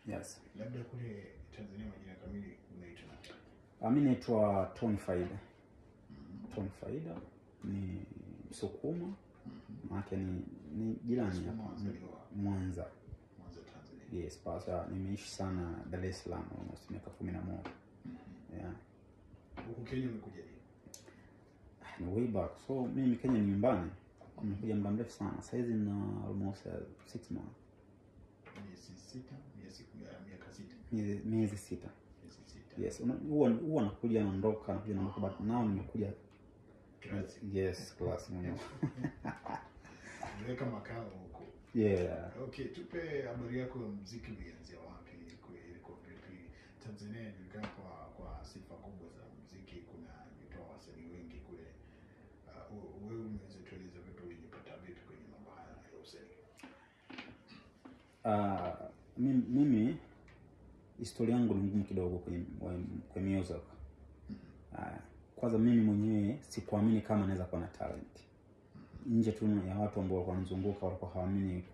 Yes. Labda kule Tanzania majina kamili unaitwa? Mimi naitwa Tony Faida. Tony Faida ni Msukuma. Maana ni jirani hapa Mwanza. Mwanza, Tanzania. Yes, pasa nimeishi sana Dar es Salaam almost miaka 11. Yeah. Huko Kenya umekuja lini? No way back. So mimi Kenya ni nyumbani. Nimekuja muda mrefu sana. Sasa hizi na almost 6 months. Miezi 6. Yes, huwa nakuja naondoka but now nimekuja Class. Yes, class mwenyewe. Nimeweka makao huko. Yeah. Okay, tupe habari yako ya muziki ulianzia wapi? Kwa vipi? Tanzania inajulikana kwa sifa kubwa za muziki, kuna vipawa wasanii wengi kule. Wewe unaweza tueleza vipi ulijipata vipi kwenye mambo haya ya usanii? Mimi historia yangu ni ngumu kidogo kwenye music. Kwanza mimi mwenyewe sikuamini kama naweza kuwa na talent. Nje tu ya watu ambao walikuwa wanizunguka walikuwa hawaamini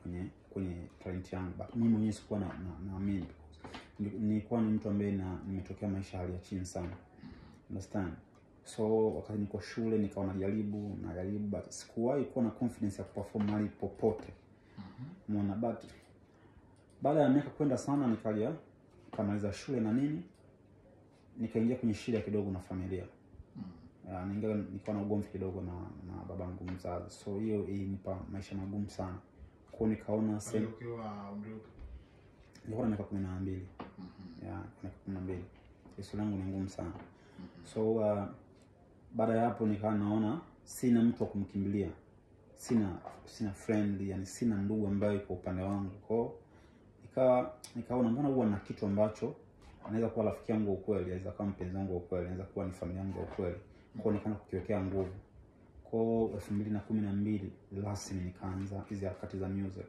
kwenye talent yangu, but mimi mwenyewe sikuwa naamini. Nilikuwa ni mtu ambaye nimetokea maisha hali ya chini sana. Understand? So wakati niko shule nikawa najaribu but sikuwahi kuwa na confidence ya kuperform mahali popote. Umeona, but baada ya miaka kwenda sana nikaja kamaliza shule na nini, nikaingia kwenye shida kidogo na familia. Nilikuwa na ugomvi kidogo na babangu mzazi. So hiyo ilinipa maisha magumu sana. Kwa nikaona sasa ukiwa umri nilikuwa na miaka 12. Miaka 12. Historia yangu ni ngumu sana. So baada ya hapo nikawa naona sina mtu wa kumkimbilia. Sina friend, yani sina ndugu ambaye yuko upande wangu. Kwa nikaona mbona huwa na kitu ambacho anaweza kuwa rafiki yangu wa ukweli, anaweza kuwa mpenzi wangu wa ukweli, anaweza kuwa ni familia yangu wa ukweli. Kwa nikaanza kukiwekea nguvu. Kwa 2012 rasmi nikaanza hizo harakati za music.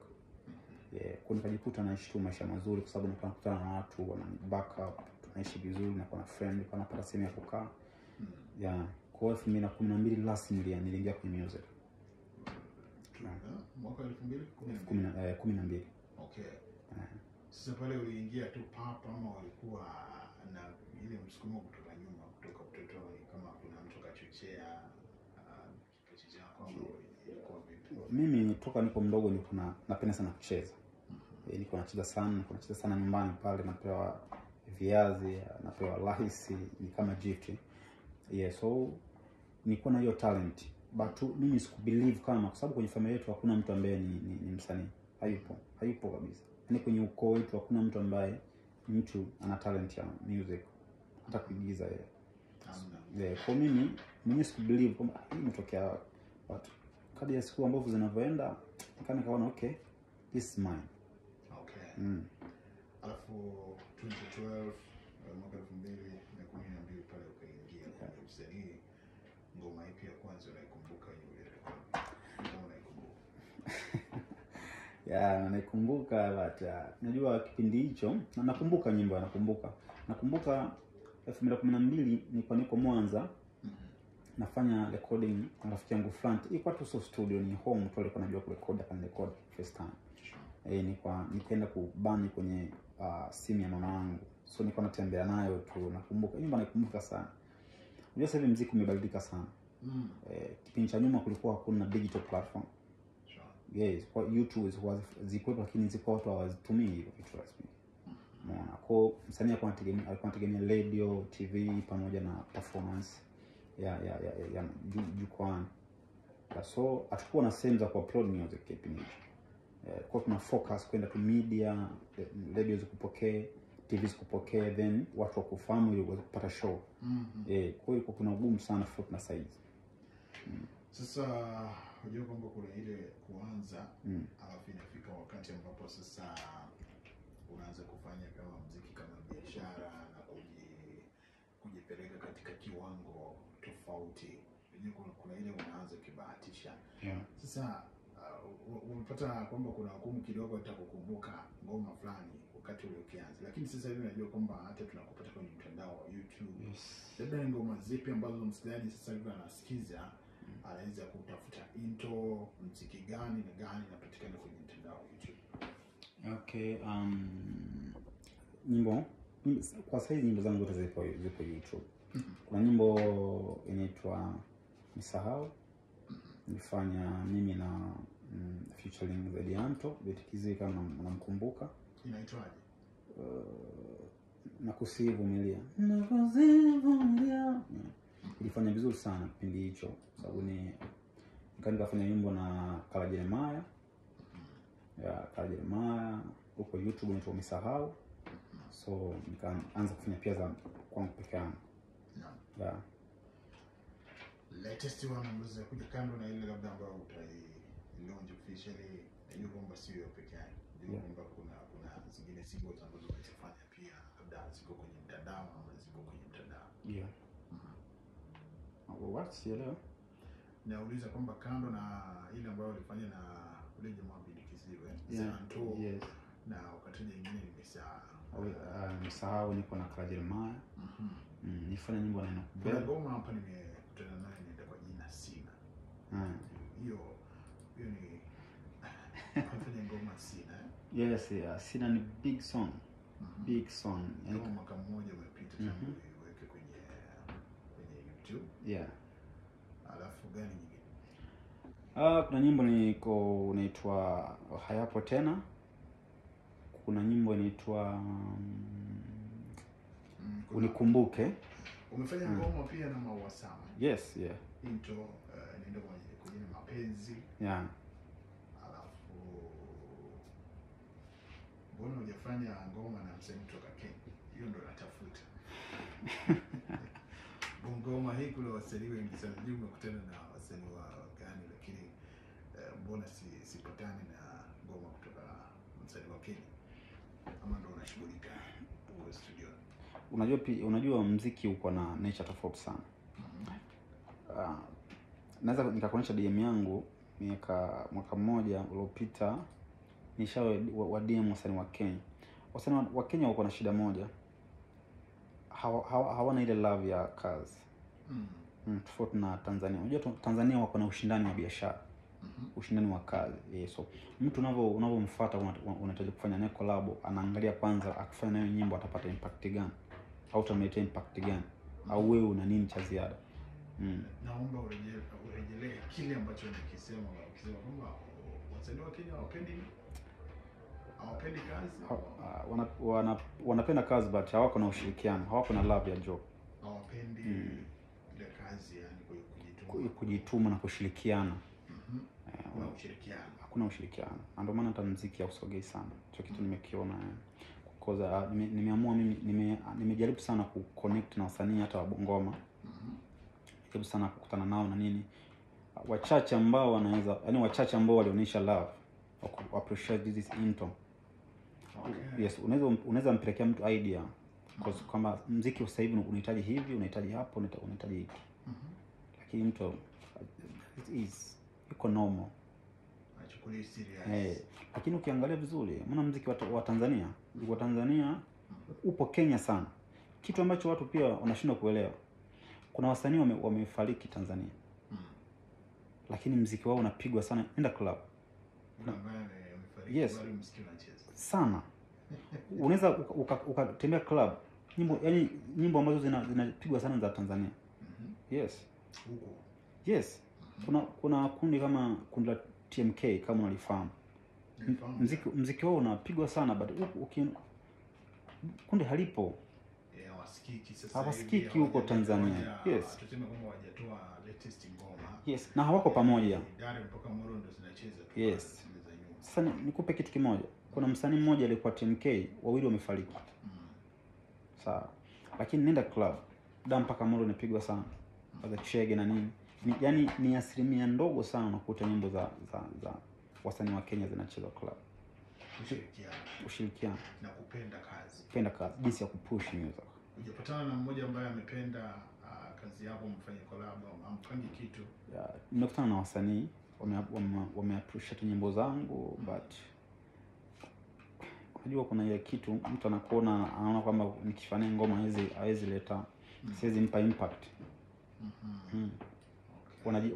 Kwa nikajikuta naishi tu maisha mazuri kwa sababu nilikuwa nakutana na watu wanani back up, tunaishi vizuri na kuna friend, nilikuwa napata sehemu ya kukaa. Kwa 2012 rasmi niliingia kwenye music. Mwaka 2012. Okay. Sasa pale uliingia tu papa ama walikuwa na ile msukumo kutoka nyuma, kutoka utotoni, kama kuna mtu kachochea kipaji chako ilikuwa vipi? Mimi toka niko mdogo nilikuwa napenda sana kucheza. Nilikuwa nacheza sana nyumbani pale, napewa viazi, napewa rahisi, ni kama gift. So nilikuwa na hiyo talent, but mimi sikubelieve kama, kwa sababu kwenye familia yetu hakuna mtu ambaye ni msanii. Hayupo kabisa. Yaani kwenye ukoo wetu hakuna mtu ambaye ni mtu ana talent ya music, hata kuigiza yeye. Kwa mimi sikubelieve kwamba hii imetokea, but kadri ya siku ambazo zinavyoenda nikaona okay, this is mine. Okay. Alafu 2012 mwaka 2012 pale ukaingia kwenye usanii. Ngoma ipi ya kwanza unaikumbuka ile rekodi? Kama unaikumbuka. Naikumbuka, but najua kipindi hicho nakumbuka nyimbo, nakumbuka 2012 nilikuwa niko Mwanza nafanya recording na rafiki yangu Front. Ilikuwa tu so studio, ni home tu, alikuwa anajua kurekodi, akanirekodi first time. Nikaenda kubani kwenye simu ya mama yangu. So nilikuwa natembea nayo tu, nakumbuka nyimbo, naikumbuka sana. Unajua sasa hivi muziki umebadilika sana. Kipindi cha nyuma kulikuwa hakuna digital platform. Yes, kwa YouTube zilikuwa, lakini zilikuwa watu hawazitumii hivyo vitu rasmi. Unaona, kwa msanii alikuwa anategemea radio, TV pamoja na performance ya jukwani. So atakuwa na sehemu za kuupload music kipindi hicho. Kwa tuna focus kwenda tu media, radio zikupokee, TV zikupokee, then watu wakufahamu ili uweze kupata show. Kwa hiyo kuna ugumu sana float na size. Sasa unajua kwamba kuna ile kuanza, alafu inafika wakati ambapo sasa unaanza kufanya kama muziki kama biashara na kujipeleka katika kiwango tofauti. Unajua kuna ile unaanza kibahatisha. Sasa unapata kwamba kuna hukumu kidogo itakukumbuka ngoma fulani wakati ule ukianza. Lakini sasa hivi unajua kwamba hata tunakupata kwenye mtandao wa YouTube. Labda ni ngoma zipi ambazo msikilizaji sasa hivi anasikiza anaweza kutafuta into muziki gani na gani inapatikana kwenye mtandao wa YouTube? Okay, kwa sasa nyimbo zangu zote zipo YouTube. Kuna nyimbo inaitwa Nisahau, nilifanya mimi na featuring Zedianto, Betikizi kama unamkumbuka. Inaitwaje? Nakusivumilia. Ilifanya vizuri sana kipindi hicho, sababu nikafanya nyimbo na Kala Jeremiah. Kala Jeremiah huko YouTube inaitwa Nisahau. So nikaanza kufanya pia za kwangu peke yangu. Yeah. Latest one ambazo kuja kando na ile labda ambayo launch officially, hiyo kwamba sio hiyo peke yake. Ndio kwamba kuna zingine singles ambazo umefanya pia labda ziko kwenye mtandao ama ziko kwenye mtandao. Yeah. What's your Nauliza kwamba kando na ile ambayo ulifanya na ule jamaa Bidikiziwe, Zanto. Yes. Na wakati nyingine nimesahau niko na Kala Jeremiah. Nifanya nyimbo na Kuna ngoma hapa nimekutana naye inaenda kwa jina Sina. Hiyo ni afanya ngoma Sina. Yes, Sina ni big song. Big song. Kama mwaka mmoja umepita tangu iweke kwenye YouTube. Yeah. Alafu gani nyingine? Kuna nyimbo inaitwa Hayapo Tena. Kuna nyimbo inaitwa Unikumbuke. Umefanya ngoma pia na Maua Sama. Yes, yeah. Into ndio kwenye mapenzi. Yeah. Alafu mbona hujafanya ngoma na msanii kutoka Kenya? Hiyo ndio natafuta. Ngoma hii kule wasanii wengi sana ndio umekutana na wasanii wa gani, lakini mbona sipatani na ngoma kutoka msanii wa Kenya? Ama ndio unashughulika kwa studio? Unajua muziki uko na nature tofauti sana. Naweza nikakuonyesha DM yangu mwaka mmoja uliopita, nishawe wa DM wasanii wa Kenya. Wasanii wa Kenya wako na shida moja. Hawana ile love ya kazi. Tofauti na Tanzania. Unajua Tanzania wako na ushindani wa biashara. Ushindani wa kazi. So mtu unavyomfuata unahitaji kufanya naye collab, anaangalia kwanza akifanya nayo nyimbo atapata impact gani au utamletea impact gani au wewe una nini cha ziada. Naomba urejelee kile ambacho nikisema kwamba wasanii wa Kenya hawapendi kazi. Wanapenda kazi but hawako na ushirikiano, hawako na love ya job. Hawapendi ile kazi, yani kujituma na kushirikiana. Hakuna ushirikiano. Ndio maana hata muziki hausogei sana. Hicho kitu nimekiona. Kwa nimeamua mimi nimejaribu sana kuconnect na wasanii hata wa Bongoma. Nimejaribu sana kukutana nao na nini. Wachache ambao wanaweza, yani wachache ambao walionyesha love wa appreciate this into. Yes, unaweza mpelekea mtu idea kama muziki sasa hivi unahitaji hivi, unahitaji hapo, unahitaji hiki. Lakini mtu iko normal. Achukuli serious. Lakini ukiangalia vizuri, mbona muziki wa Tanzania, upo Kenya sana. Kitu ambacho watu pia wanashindwa kuelewa. Kuna wasanii wamefariki Tanzania. Lakini muziki wao unapigwa sana nenda club. Yes. Sana. Unaweza ukatembea club, nyimbo ambazo zinapigwa sana za Tanzania. Yes. Yes. Kuna kundi kama kundi la TMK kama unalifahamu. Muziki wao unapigwa sana but kundi halipo. Hawasikiki huko Tanzania. Yes. Tuseme kama hawajatoa latest ngoma. Yes, na hawako pamoja. Dari mpaka Moro ndo zinacheza tu. Yes. Sasa nikupe kitu kimoja. Kuna msanii mmoja alikuwa TMK, wawili wamefariki. Sawa. Lakini nenda club, da mpaka Moro inapigwa sana. Za Chege na nini. Yaani ni asilimia ndogo sana unakuta nyimbo za wasanii wa Kenya zinachezwa club. Ushirikiano na kupenda kazi. Kupenda kazi, jinsi ya kupush music. Hujapatana na mmoja ambaye amependa kazi yako, mfanye collab au ampangi kitu? Nimekutana na wasanii wameappreciate nyimbo zangu but unajua kuna ile kitu mtu anakuona anaona kwamba nikifanya ngoma hawezi leta siwezi mpa impact. Okay.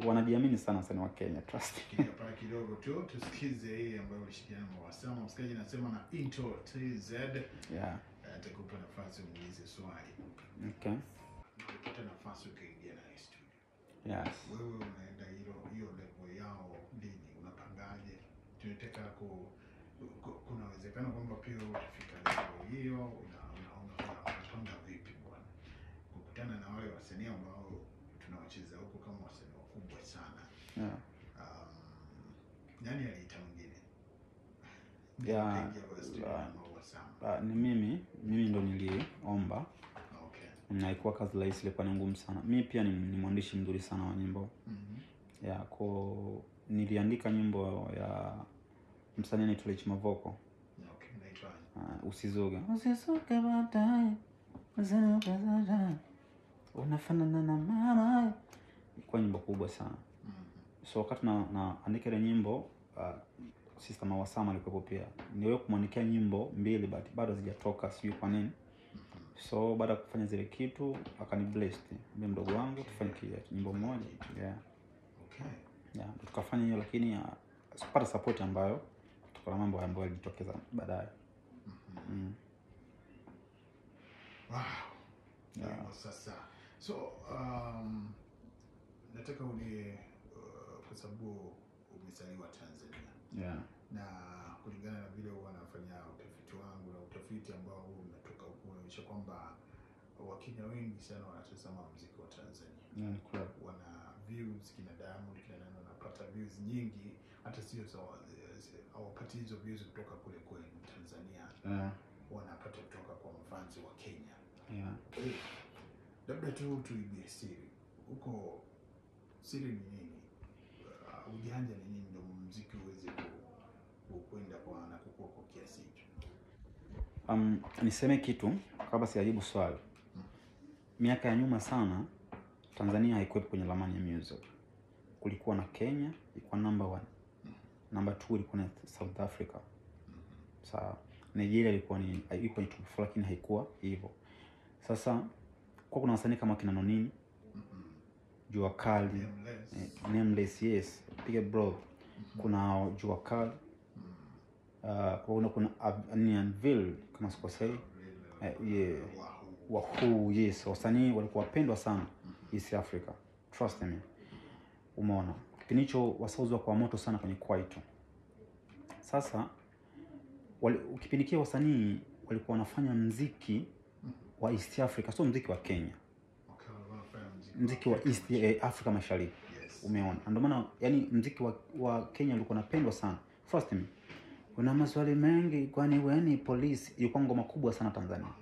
wanajiamini sana wasanii wa Kenya, trust. Hapa kidogo tu tusikize hii ambayo ulishikiana na Wasama. Msikilizaji anasema na Into TZ. Yeah. Atakupa nafasi uulize swali. Okay. Ukipata nafasi ukaingia na studio. Yes. Wewe unaenda hiyo level yao lini? Unapangaje? Tunataka kuna uwezekano kwamba pia utafika level hiyo, unapanga vipi bwana? Kukutana na wale wasanii ambao tunawacheza huko kama wasanii wakubwa sana. Yeah. Nani aliita mwingine? Yeah. Ni mimi ndo niliomba. Okay. Na haikuwa kazi rahisi, ilikuwa ni ngumu sana. Mimi pia ni mwandishi mzuri sana wa nyimbo. Yeah, niliandika nyimbo ya msanii anaitwa Rich Mavoko. Okay, naitwa Usizuge baadaye. Unafanana na mama. Ilikuwa nyimbo kubwa sana. So wakati naandika ile nyimbo, sister Mawasama alikuwa pia. Niwewe kumwandikia nyimbo mbili but bado hazijatoka, sijui kwa nini. So baada ya kufanya zile kitu akanibless mimi mdogo wangu tufanye nyimbo moja. Yeah. Okay. Yeah, tukafanya hiyo, lakini sikupata support ambayo tukana mambo ambayo yalijitokeza baadaye. Wow. Yeah. Sasa. So nataka kwa sababu umezaliwa Tanzania. Yeah. Na kulingana na vile wanafanya utafiti wangu na utafiti ambao unatoka huko unaonyesha kwamba Wakenya wengi sana wanatazama muziki wa Tanzania. Yeah, wana views kina Diamond, kina nani wanapata views nyingi, hata sio sawa, hawapati hizo views kutoka kule kwenu Tanzania. Yeah. Wanapata kutoka kwa mfans wa Kenya. Yeah. Labda tu tuibie siri. Huko siri ni nini? Ujanja ni nini ndio muziki uweze kwenda kwa na kukua kwa kiasi hicho? Niseme kitu kabla sijajibu swali. Miaka ya nyuma sana Tanzania haikuwa kwenye ramani ya music. Kulikuwa na Kenya, ilikuwa number 1. Number 2 ilikuwa na South Africa. Sawa. Nigeria ilikuwa iko top 4 lakini haikuwa hivyo. Sasa kwa kuna wasanii kama kina Nonini, Jua Kali, Nameless, yes, Piga Bro. Kuna Jua Kali. Kuna Anvil kama sikosei. Yeah. Wahoo, yes, wasanii walikuwa wapendwa sana East Africa. Trust me. Umeona. Kipindi hicho wasauzwa kwa moto sana kwenye kwaito. Sasa kipindi kile wasanii walikuwa wanafanya muziki wa East Africa, sio muziki wa Kenya. Okay, wanafanya Muziki wa East Africa Mashariki. Yes. Umeona. Ndio maana yani muziki wa Kenya ulikuwa unapendwa sana. Trust me. Kuna maswali mengi kwani wewe ni polisi, ilikuwa ngoma kubwa sana Tanzania.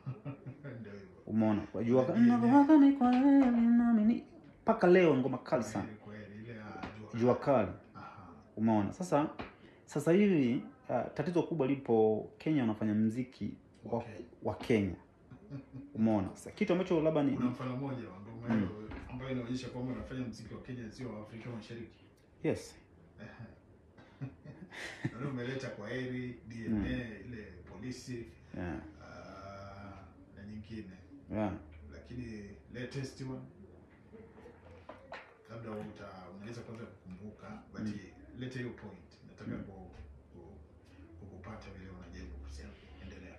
Umeona? Kwa jua kali kwa nini mpaka leo ngoma kali sana. Jua Kali. Umeona? Sasa hivi tatizo kubwa lipo Kenya, wanafanya muziki wa Kenya. Umeona? Sasa kitu ambacho labda ni kuna mfano mmoja wa ngoma ambayo inaonyesha kwamba wanafanya muziki wa Kenya sio wa Afrika Mashariki. Yes. Ndio umeleta kwa heri DNA ile polisi. Yeah. Na nyingine. Yeah. Lakini latest one labda unaweza kwanza kukumbuka but leta hiyo point. Nataka kukupata vile unajaribu kusema. Endelea.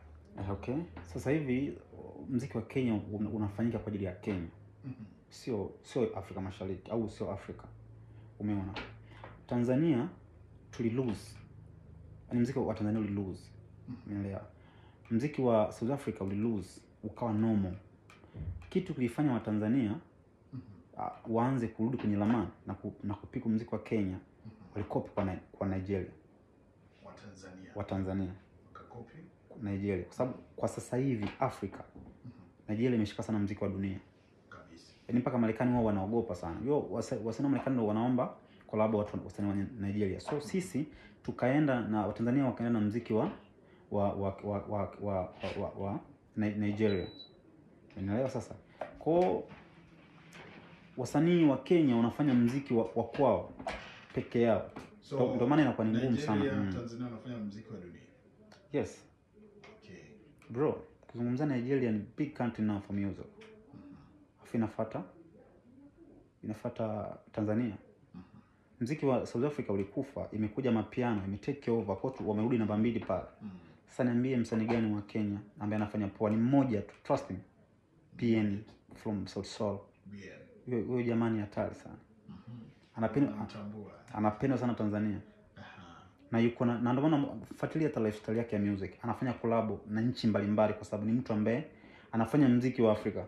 Okay. Sasa hivi muziki wa Kenya unafanyika kwa ajili ya Kenya. Sio Afrika Mashariki au sio Afrika. Umeona? Tanzania tuli lose. Yaani muziki wa Tanzania uli lose. Umeelewa? Muziki wa South Africa uli lose, ukawa normal. Kitu kilifanya wa Tanzania waanze kurudi kwenye ramani na kupiga muziki wa Kenya, walikopi kwa Nigeria. Wa Tanzania wakakopi Nigeria, kwa sababu kwa sasa hivi Afrika Nigeria imeshika sana muziki wa dunia kabisa. Yaani mpaka Marekani wao wanaogopa sana. Wasanii wa Marekani ndio wanaomba collab watu wasanii wa Nigeria. So sisi tukaenda na Watanzania wakaenda na muziki wa Nigeria. Unaelewa sasa? Kwa wasanii wa Kenya wanafanya muziki wa kwao peke yao. So ndio maana inakuwa ni ngumu sana. Tanzania wanafanya muziki wa dunia. Yes. Okay. Bro, kuzungumza Nigeria ni big country now for music. Afu inafuata Tanzania. muziki wa South Africa ulikufa, imekuja mapiano, imetake over, kwa wamerudi namba 2 pale. Sasa niambie msanii gani wa Kenya ambaye anafanya poa? Ni mmoja tu, trust me. BN from South Soul. BN. Huyo jamani hatari sana. Anapendwa sana Tanzania. Na yuko na ndio maana fuatilia hata lifestyle yake ya music. Anafanya collab na nchi mbalimbali kwa sababu ni mtu ambaye anafanya muziki wa Afrika na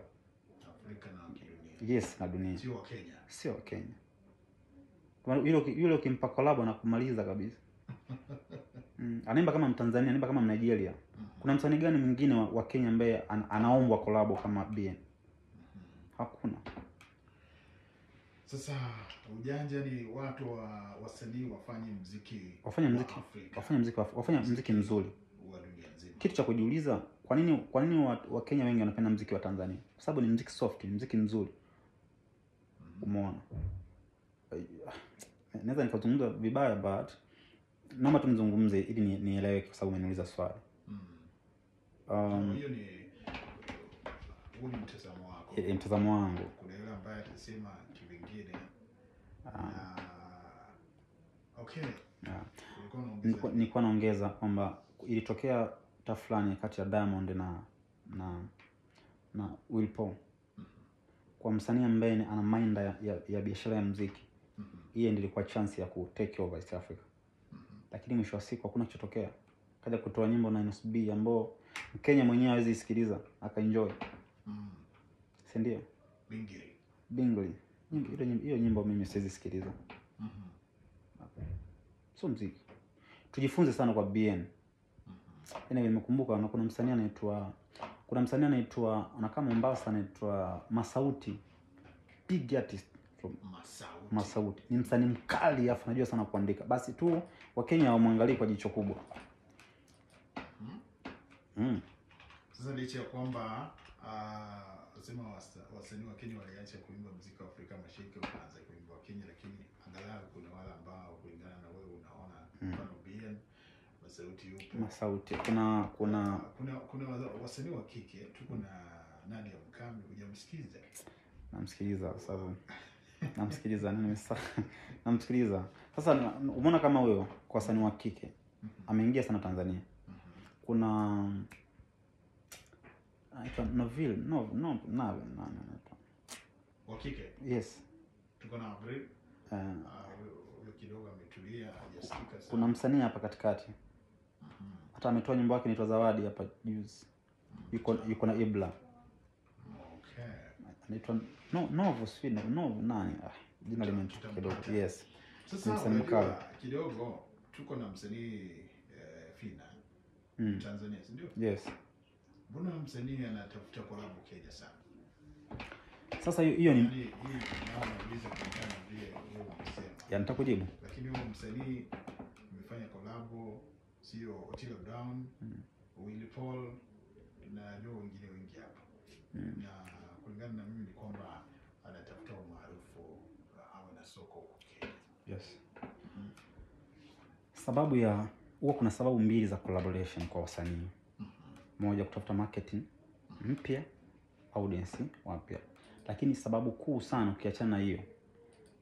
dunia. Yes, na dunia. Sio wa Kenya. Sio wa Kenya. Yule ukimpa collab na kumaliza kabisa. Anaimba kama Mtanzania, anaimba kama Mnigeria. Kuna msanii gani mwingine wa Kenya ambaye anaombwa collab kama BN? Hakuna. Sasa ujanja ni watu wasanii wafanye muziki mzuri wa dunia nzima. Kitu cha kujiuliza, kwa nini wa Kenya wengi wanapenda muziki wa Tanzania? Kwa sababu ni muziki soft, muziki mzuri. Umeona? Naweza nikazungumza vibaya but naomba tumzungumze ili nieleweke kwa sababu umeniuliza swali. Hiyo ni mtazamo wako. Mtazamo wangu. Kuna yule ambaye atasema kivingine. Okay. Nilikuwa naongeza kwamba ilitokea tafulani kati ya Diamond na Will Paul. Kwa msanii ambaye ana mind ya biashara ya muziki. Hiyo ndio ilikuwa chance ya ku take over East Africa. Lakini mwisho wa siku hakuna kichotokea. Kaja kutoa nyimbo na NSB ambao Mkenya mwenyewe hawezi isikiliza, akaenjoy. Si ndio? Bingli. Hiyo nyimbo mimi siwezi sikiliza. So muziki. Tujifunze sana kwa BN. Nimekumbuka kuna msanii anaitwa anakaa Mombasa anaitwa Masauti. Big artist from Masauti. Ni msanii mkali afu anajua sana kuandika. Basi tu Wakenya wamwangalie kwa jicho kubwa. Sasa licha ya kwamba wasema wasanii wa Kenya waliacha kuimba muziki wa Afrika Mashariki wakaanza kuimba wa Kenya, lakini angalau kuna wale ambao kulingana na wewe unaona mfano BN Masauti yupo. Masauti. Kuna wasanii wa kike, tuko na Nadia Mukami, hujamsikiza? Namsikiliza sababu namsikiliza. Sasa umeona kama huyo kwa wasanii wa kike ameingia sana Tanzania. Kuna Noville wa kike. Yes. Tuko na Avril. Huyo kidogo ametulia, hajasikika sana. Kuna msanii hapa katikati. Hata ametoa nyimbo yake inaitwa Zawadi hapa juzi. Yuko na Ibla. Okay. Anaitwa nani? Jina limenitoka kidogo. Yes. Sasa unajua kidogo tuko na msanii Fina. Tanzania, si ndio? Yes. Mbona msanii anatafuta collab Kenya sana? Sasa hiyo ni nauliza kulingana vile wewe unasema. Nitakujibu. Lakini huyo msanii amefanya collab sio Otile Brown, Will Paul na ndio wengine wengi hapa. Na kulingana na mimi ni kwamba anatafuta umaarufu awe na soko huko Kenya. Yes. Kuna sababu mbili za collaboration kwa wasanii. Moja, kutafuta marketing mpya, audience wapya. Lakini sababu kuu sana ukiachana hiyo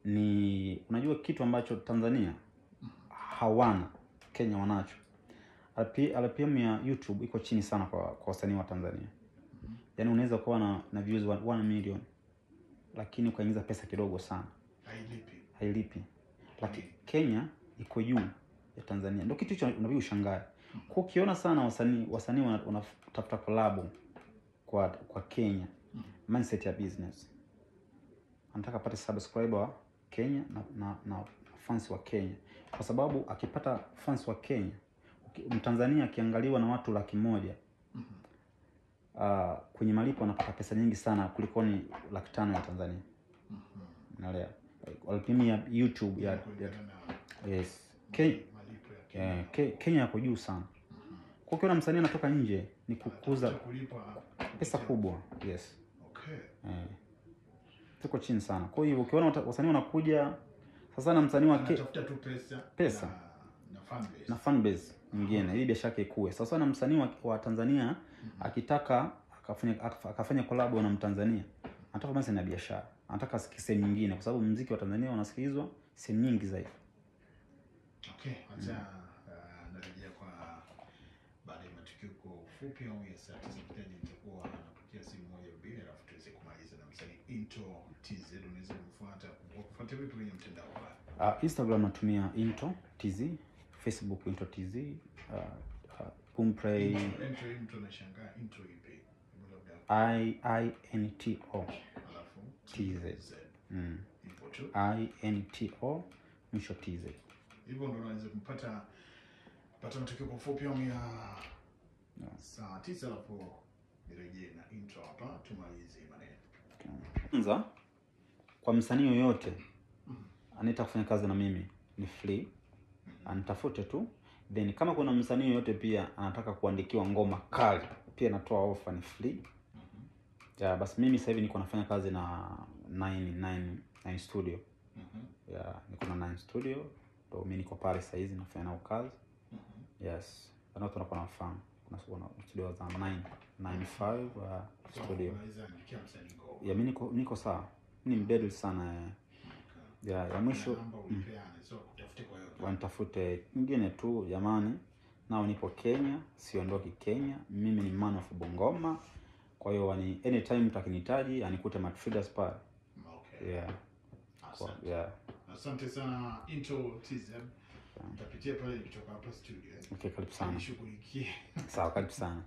ni unajua kitu ambacho Tanzania hawana, Kenya wanacho. RPM ya YouTube iko chini sana kwa wasanii wa Tanzania. Yaani unaweza kuwa na views 1 million lakini ukaingiza pesa kidogo sana. Hailipi. Lakini Kenya iko juu ya Tanzania. Ndio kitu hicho unabidi ushangae. Kwa ukiona sana wasanii wanatafuta collab kwa Kenya, mindset ya business. Anataka apate subscriber wa Kenya na fans wa Kenya. Kwa sababu akipata fans wa Kenya, Mtanzania akiangaliwa na watu 100,000, kwenye malipo anapata pesa nyingi sana kuliko ni 500,000 ya Tanzania. Unaelewa? Walipimia YouTube ya yes. Kenya yako juu sana. Kwa hiyo msanii anatoka nje ni kukuza pesa kubwa. Yes. Okay. Tuko chini sana. Kwa hiyo ukiona wasanii wanakuja sasa na msanii anatafuta tu pesa na fan base nyingine ili biashara yake ikue. Sasa na msanii wa Tanzania akitaka akafanya collab na Mtanzania, anataka basi na biashara. Anataka sikise nyingine kwa sababu muziki wa Tanzania unasikilizwa sehemu nyingi zaidi. Okay, acha narejea kwa baada ya matukio kwa ufupi au ya saa 9 nitakuwa napitia simu moja mbili alafu tuweze kumaliza na msanii Into TZ. Unaweza kufuata vipi kwenye mtandao wako? Instagram natumia Into TZ, Facebook Into TZ, Boomplay Into nashangaa Into ipi? INTO Alafu TZ. Ipo tu. INTO mwisho TZ. Hivyo ndo unaweza kupata matukio kwa ufupi au ya saa 9 alafu nirejee na Intro hapa tumalize maneno. Kwanza kwa msanii yoyote anataka kufanya kazi na mimi ni free. Anitafute tu. Then kama kuna msanii yoyote pia anataka kuandikiwa ngoma kali, pia natoa offer, ni free. Ya basi mimi sasa hivi niko nafanya kazi na 9 studio. Ya niko na 9 studio. Ndio mimi niko pale sasa hizi nafanya nao kazi. Yes. Na watu wanakuwa nafahamu. Kuna studio za 995 studio. Ya mimi niko sawa. Mimi ni mdedel sana. Ya mwisho wanitafute nyingine tu jamani. Nao nipo Kenya, siondoki Kenya. Mimi ni man of Bungoma. Kwa hiyo anytime mtakinihitaji anikute Matfreeders pale. Okay. Yeah. Yeah. Asante sana Into TZ. Nitapitia pale nikitoka hapa studio. Okay, karibu sana. Nishughulikie. Sawa, karibu sana.